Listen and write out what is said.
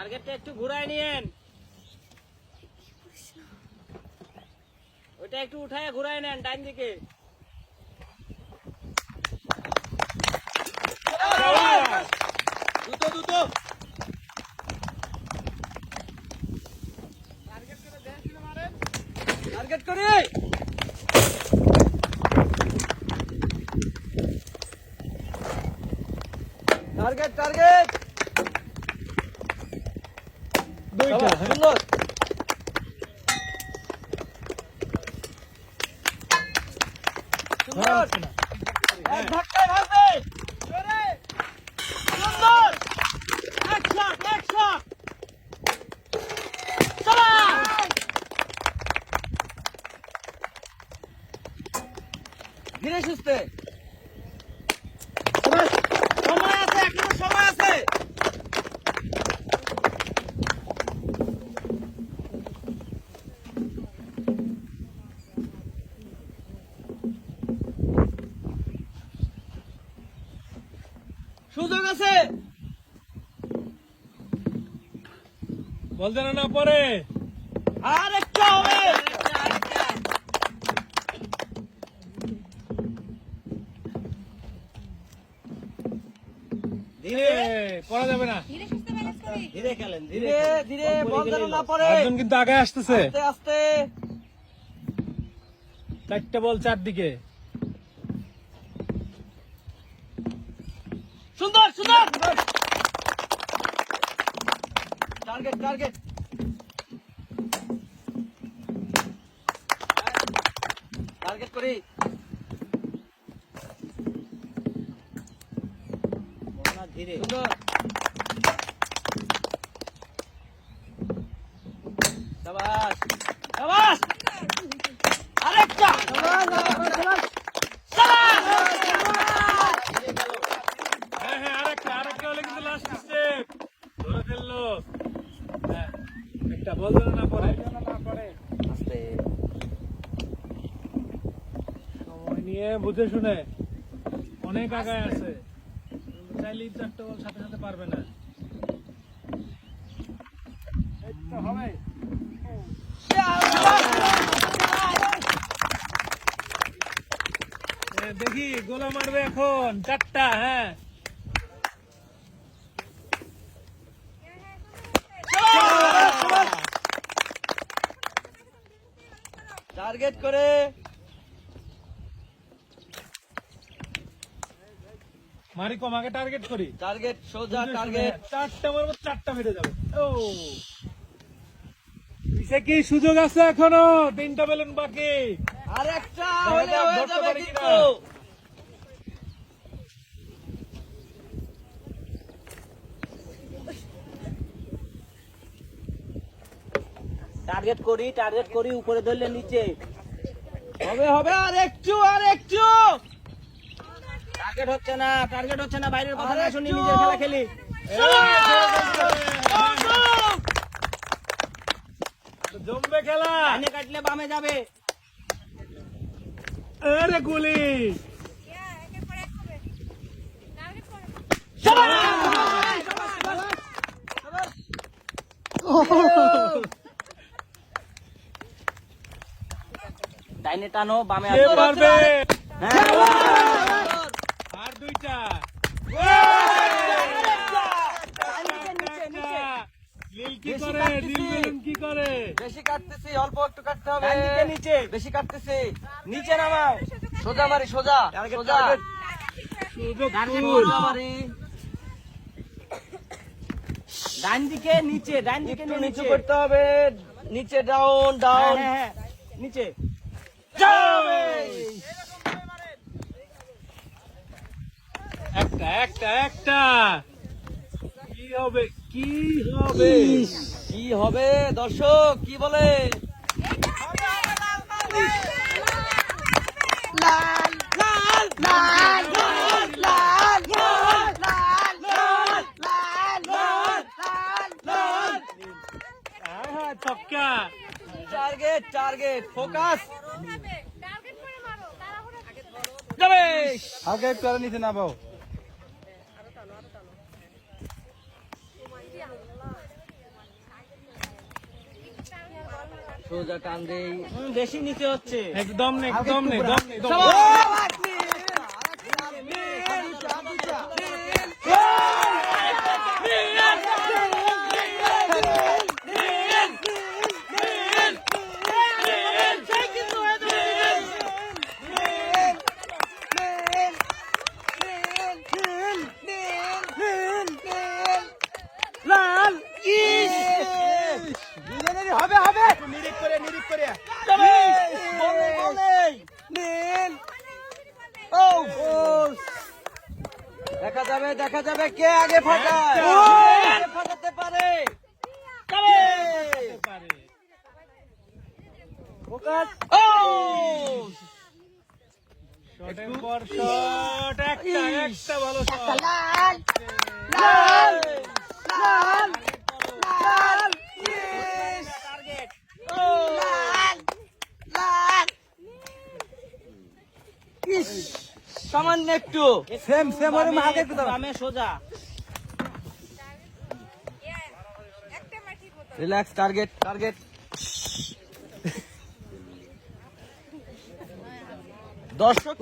টার্গেটটা একটু ঘুরায় নিয়েন, ওইটা একটু উঠায় ঘুরায় নেন ডান দিকে। দ্রুত দ্রুত টার্গেট করে টার্গেট টার্গেট দুইটা সুন্দর। সুন্দর এক ধাক্কায় ভাগবে। সুন্দর এক শট এক শট। চলা ধীরে সুস্থে, সময় আছে, এখনো সময় আছে। সুযোগ আছে, বল যেন না পরে। আর একটা হবে। ধীরে পড়া যাবে না। ধীরে খেলেন, ধীরে ধীরে, বল যেন না পড়ে। একজন কিন্তু আগে আসতেছে। আস্তে আস্তে। চারটা বল চারদিকে। সুন্দর সুন্দর টার্গেট টার্গেট টার্গেট করি। ধীরে সুন্দর শাবাশ শাবাশ আরেকটা হ্যাঁ হ্যাঁ আরেকটা হলে কিন্তু লাস্ট স্টেপ ধরে ফেললো। হ্যাঁ একটা বল যেন না পরে। আস্তে সময় নিয়ে বুঝে শুনে, অনেক আগায় আছে, চাইলেই চারটা বল সাথে সাথে পারবে না। হবে দেখি গোলা মারবে এখন চারটা। হ্যাঁ টার্গেট করে মারি কম, আগে টার্গেট করি। টার্গেট সোজা টার্গেট। চারটা মারবো, চারটা মেরে যাবে। ও পিছে কি সুযোগ আছে এখনো? তিনটা বেলুন বাকি। আর একটা হলে হয়ে যাবে কিন্তু। টার্গেট করি উপরে ধরলে নিচে হবে হবে। আর একটু টার্গেট হচ্ছে না বাইরের কথা না শুনি নিজের খেলা খেলি। জমবে খেলা। ডানে কাটলে বামে যাবে। আরে গুলি ডাইনে টানো বামে কে পারবে? হ্যাঁ আর দুইটা। নীল কি করে? নীল বেলুন কি করে? বেশি কাটতেছি, অল্প একটু কাটতে হবে। নিচে বেশি কাটতেছি, নিচে নামাও। সোজা মারি সোজা সোজা সুযোগ সোজা মারি। ডান দিকে নিচে নিচে করতে হবে। নিচে ডাউন ডাউন নিচে একটা কি হবে দর্শক কি বলে? লাল লাল লাল লাল লাল লাল লাল লাল লাল লাল। ছক্কা। টার্গেট ফোকাস যাবে। আগে একটু আর নিচে নামাও। সোজা টান দেই বেশি নিচে হচ্ছে একদম নেই একদম নেই দম নেই দম লাল হবে হবে নিরিখ করে নীল ও দেখা যাবে কে আগে ফাটায় কে ফাটাতে পারে ফোকাস ও শটের পর শট একটা ভালো শট লাল লাল লাল লাল টার্গেট ও লাল লাল ইস সামান্য একটু সেম ওর মাঝে একটু দাও বামে সোজা রিল্যাক্স টার্গেট দর্শক